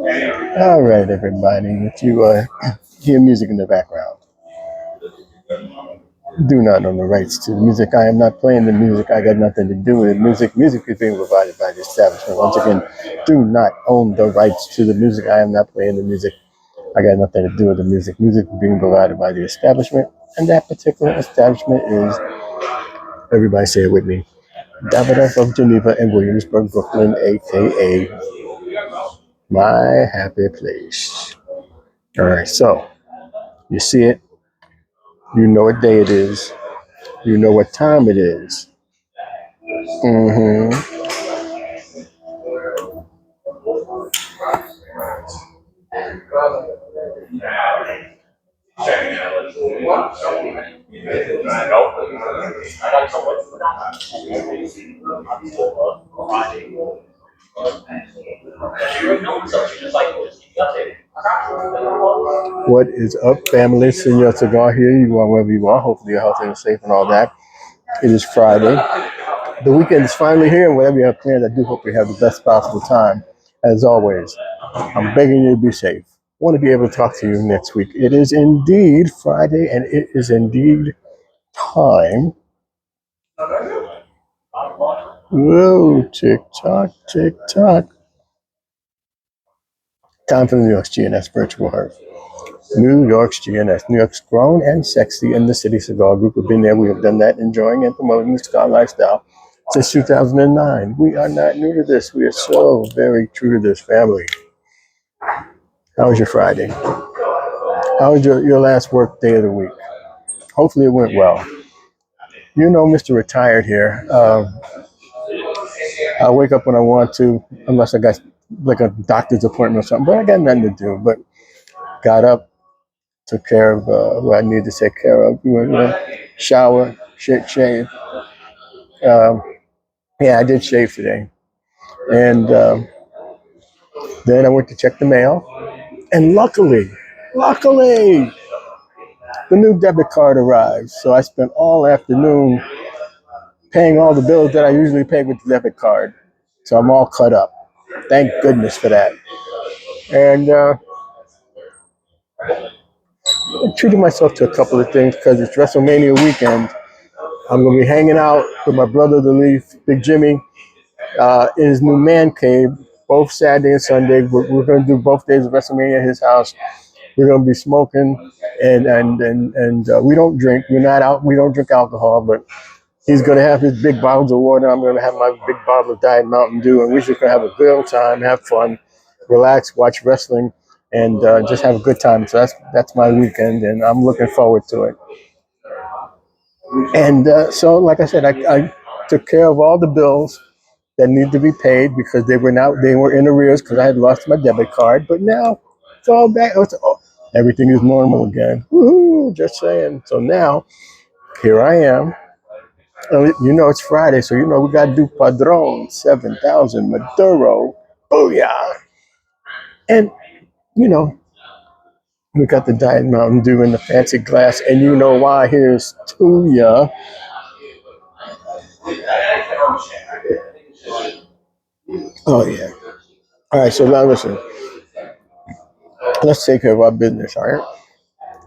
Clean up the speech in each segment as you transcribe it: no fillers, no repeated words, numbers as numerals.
All right, everybody. If you hear music in the background, do not own the rights to the music. I am not playing the music. I got nothing to do with it. Music is being provided by the establishment. Once again, do not own the rights to the music. I am not playing the music. I got nothing to do with the music. Music is being provided by the establishment, and that particular establishment is, everybody say it with me, Davidoff of Geneva and Williamsburg, Brooklyn, aka my happy place. All right, so you see it, you know what day it is, you know what time it is. Mm-hmm. What is up, family? Senor Cigar here. You are wherever you are. Hopefully you're healthy and safe and all that. It is Friday. The weekend is finally here, and whatever you have planned, I do hope you have the best possible time. As always, I'm begging you to be safe. I want to be able to talk to you next week. It is indeed Friday, and it is indeed time. Whoa, tick tock, tick tock. Time for the New York's G&S Virtual Herf. New York's G&S. New York's grown and sexy in the City Cigar Group. We've been there. We have done that, enjoying and promoting the cigar lifestyle since 2009. We are not new to this. We are so very true to this family. How was your Friday? How was your last work day of the week? Hopefully it went well. You know, Mr. Retired here. I wake up when I want to, unless I got like a doctor's appointment or something, but I got nothing to do. But got up, took care of what I needed to take care of. Shower, shave. Um, yeah, I did shave today. And then I went to check the mail. And luckily, the new debit card arrived. So I spent all afternoon paying all the bills that I usually pay with the debit card. So I'm all caught up. Thank goodness for that. And I treated myself to a couple of things because it's WrestleMania weekend. I'm going to be hanging out with my brother, the Leaf, Big Jimmy, in his new man cave, both Saturday and Sunday. We're going to do both days of WrestleMania at his house. We're going to be smoking, and we don't drink. We're not out. We don't drink alcohol, but he's going to have his big bottles of water. I'm going to have my big bottle of Diet Mountain Dew, and we're just going to have a good old time, have fun, relax, watch wrestling, and just have a good time. So that's my weekend, and I'm looking forward to it. And so, like I said, I took care of all the bills that need to be paid because they were in arrears because I had lost my debit card. But now it's all back. Everything is normal again. Woohoo! Just saying. So now here I am. You know it's Friday, so you know we got to do Padron 7,000 Maduro. Booyah! And you know we got the Diet Mountain Dew in the fancy glass, and you know why? Here's to ya. Oh yeah. All right. So now listen. Let's take care of our business. All right.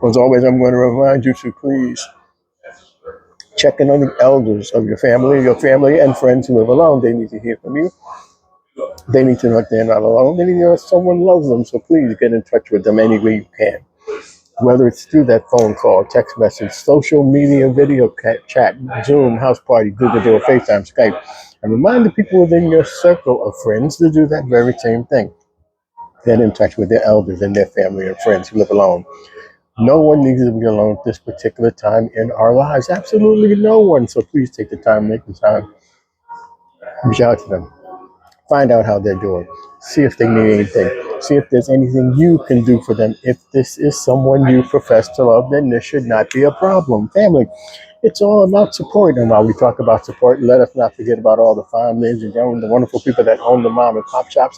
As always, I'm going to remind you to please check in on the elders of your family and friends who live alone. They need to hear from you. They need to know that they're not alone. They need to know that someone loves them. So please get in touch with them any way you can. Whether it's through that phone call, text message, social media, video chat, Zoom, house party, Google Duo, FaceTime, Skype. And remind the people within your circle of friends to do that very same thing. Get in touch with their elders and their family and friends who live alone. No one needs to be alone at this particular time in our lives. Absolutely no one. So please take the time, make the time, reach out to them. Find out how they're doing. See if they need anything. See if there's anything you can do for them. If this is someone you profess to love, then this should not be a problem. Family, It's all about support. And while we talk about support, let us not forget about all the fine ladies and gentlemen, the wonderful people that own the mom and pop shops,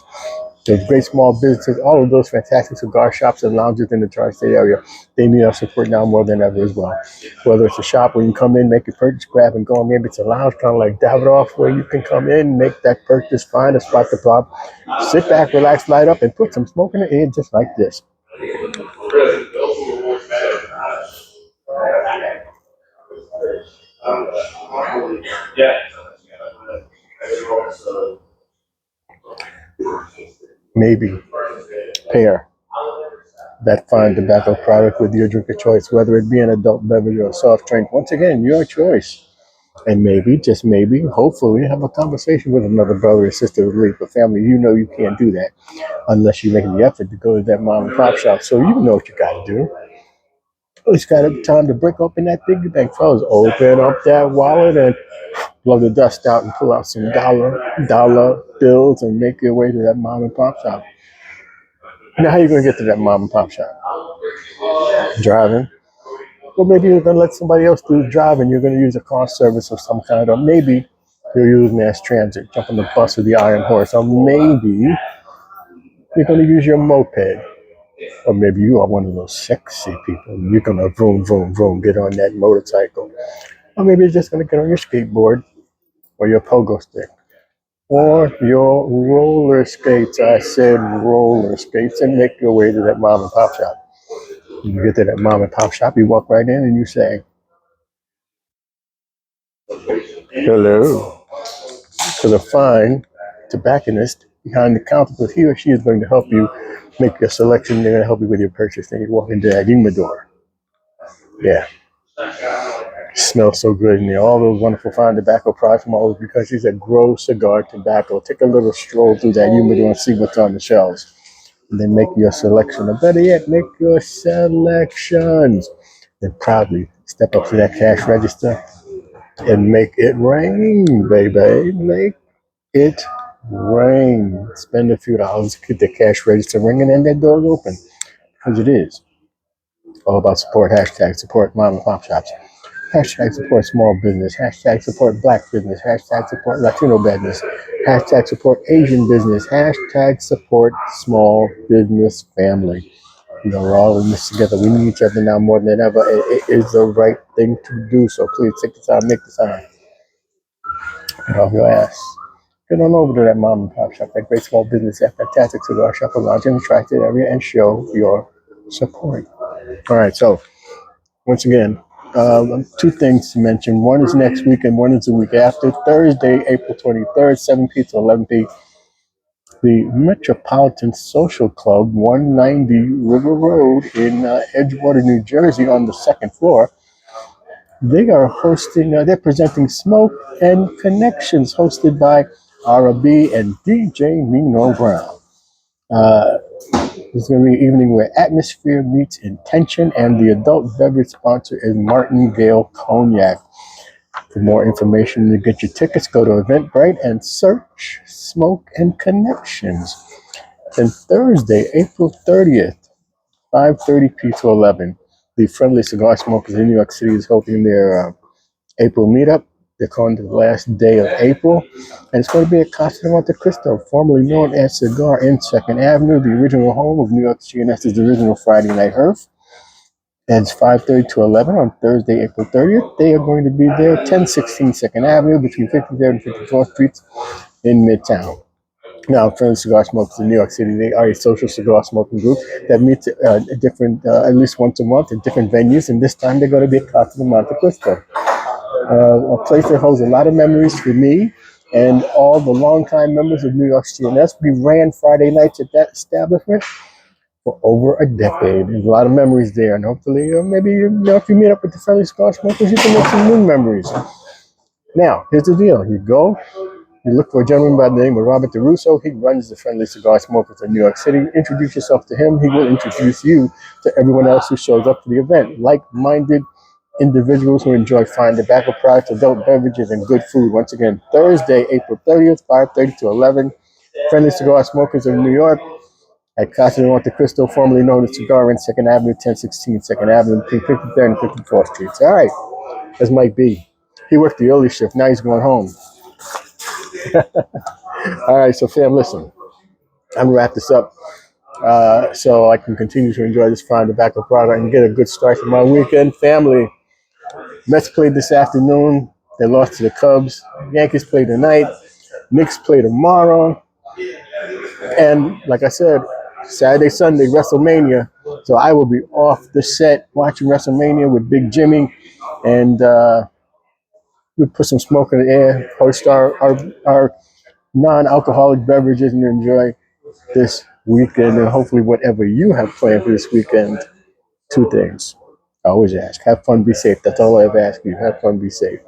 those great small businesses, all of those fantastic cigar shops and lounges in the tri-state area. They need our support now more than ever as well. Whether it's a shop where you come in, make your purchase, grab and go, maybe it's a lounge kind of like Davidoff where you can come in, make that purchase, find a spot to pop, sit back, relax, light up, and put some smoke in the air just like this. Maybe pair that fine tobacco product with your drink of choice, whether it be an adult beverage or a soft drink. Once again, your choice. And maybe, just maybe, hopefully, have a conversation with another brother or sister who leave a family. You know you can't do that unless you make the effort to go to that mom and pop shop. So you know what you got to do. It's got time to break open that piggy bank, fellas. Open up that wallet and blow the dust out and pull out some dollar bills and make your way to that mom and pop shop. Now, how are you going to get to that mom and pop shop? Driving. Or maybe you're going to let somebody else do the driving. You're going to use a car service of some kind, or maybe you'll use mass transit, jump on the bus or the Iron Horse, or maybe you're going to use your moped, or maybe you are one of those sexy people. You're going to vroom, vroom, vroom, get on that motorcycle, or maybe you're just going to get on your skateboard or your pogo stick, or your roller skates. I said roller skates, and make your way to that mom and pop shop. When you get to that mom and pop shop, you walk right in and you say, hello, to the fine tobacconist behind the counter, because he or she is going to help you make your selection. They're going to help you with your purchase. Then you walk into that humidor. Yeah. It smells so good in there. All those wonderful fine tobacco products from all over, because she's a grow cigar tobacco. Take a little stroll through that humidor and see what's on the shelves. And then make your selection. Or better yet, make your selections. Then proudly step up to that cash register and make it rain, baby. Make it rain. Spend a few dollars, get the cash register ringing, and that door's open. Because it is all about support. Hashtag support mom and pop shops. Hashtag support small business. Hashtag support black business. Hashtag support Latino business. Hashtag support Asian business. Hashtag support small business family. You know, we're all in this together. We need each other now more than ever. It is the right thing to do. So please take the time, make the time. Get off your ass. Get on over to that mom and pop shop, that great small business, that fantastic cigar shop or lounge in the tri-state area, and show your support. All right, so once again, two things to mention. One is next week and one is the week after. Thursday, April 23rd, 7 p to 11 p. The Metropolitan Social Club, 190 River Road in Edgewater, New Jersey, on the second floor. They are hosting, they're presenting Smoke and Connections, hosted by R&B and DJ Nino Brown. It's going to be an evening where atmosphere meets intention, and the adult beverage sponsor is Martingale Cognac. For more information to get your tickets, go to Eventbrite and search Smoke and Connections. Then Thursday, April 30th, 5:30 p to 11, the Friendly Cigar Smokers in New York City is holding their April meetup. They're calling it the last day of April. And it's going to be at Casa de Monte Cristo, formerly known as Cigar in 2nd Avenue, the original home of NYs G&S's original Friday Night Herf. And it's 5:30 to 11 on Thursday, April 30th. They are going to be there, 1016 2nd Avenue, between 53rd and 54th Streets in Midtown. Now, Friendly Cigar Smokers in New York City, they are a social cigar smoking group that meets at least once a month at different venues. And this time they're going to be at Casa de Monte Cristo. A place that holds a lot of memories for me and all the longtime members of NYs G&S. We ran Friday nights at that establishment for over a decade. There's a lot of memories there, and hopefully, maybe if you meet up with the Friendly Cigar Smokers, you can make some new memories. Now, here's the deal: you go, you look for a gentleman by the name of Robert DeRusso. He runs the Friendly Cigar Smokers in New York City. Introduce yourself to him. He will introduce you to everyone else who shows up for the event. Like-minded individuals who enjoy fine tobacco products, adult beverages, and good food. Once again, Thursday, April 30th, 5:30 to 11, Friendly Cigar Smokers in New York at Casa de Monte Cristo, formerly known as Cigar in 2nd Avenue, 1016 2nd Avenue, between 53rd and 54th Streets. All right. as might be. He worked the early shift. Now he's going home. All right, so fam, listen. I'm gonna wrap this up so I can continue to enjoy this fine tobacco product and get a good start to my weekend. Family, Mets played this afternoon. They lost to the Cubs. Yankees play tonight. Knicks play tomorrow. And like I said, Saturday, Sunday, WrestleMania. So I will be off the set watching WrestleMania with Big Jimmy. And we'll put some smoke in the air, host our non-alcoholic beverages and enjoy this weekend. And hopefully whatever you have planned for this weekend, two things. I always ask, have fun, be safe. That's all I ever ask you. Have fun, be safe.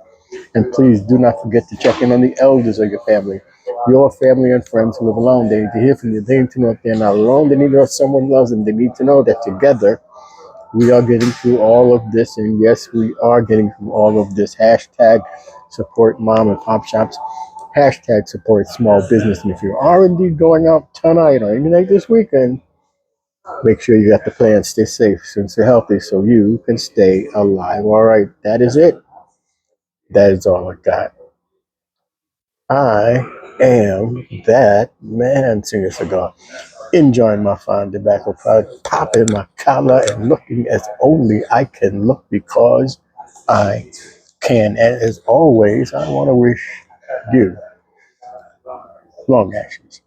And please do not forget to check in on the elders of your family. Your family and friends who live alone, they need to hear from you. They need to know if they're not alone. They need to know if someone loves them. They need to know that together we are getting through all of this. And yes, we are getting through all of this. Hashtag support mom and pop shops. Hashtag support small business. And if you are indeed going out tonight or even like this weekend, make sure you got the plan. Stay safe, stay healthy so you can stay alive. All right, that is it. That is all I got. I am that man, Singer Cigar, enjoying my fine tobacco product, popping my collar and looking as only I can look because I can. And as always, I want to wish you long actions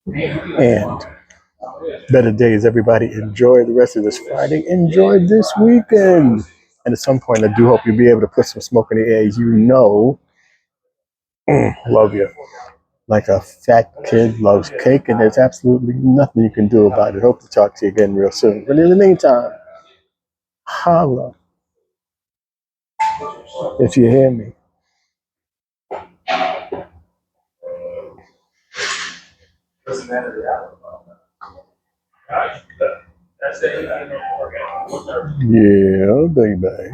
and better days, everybody. Enjoy the rest of this Friday. Enjoy this weekend. And at some point, I do hope you'll be able to put some smoke in the air. You know, love you. Like a fat kid loves cake, and there's absolutely nothing you can do about it. Hope to talk to you again real soon. But in the meantime, holla if you hear me. Yeah, baby.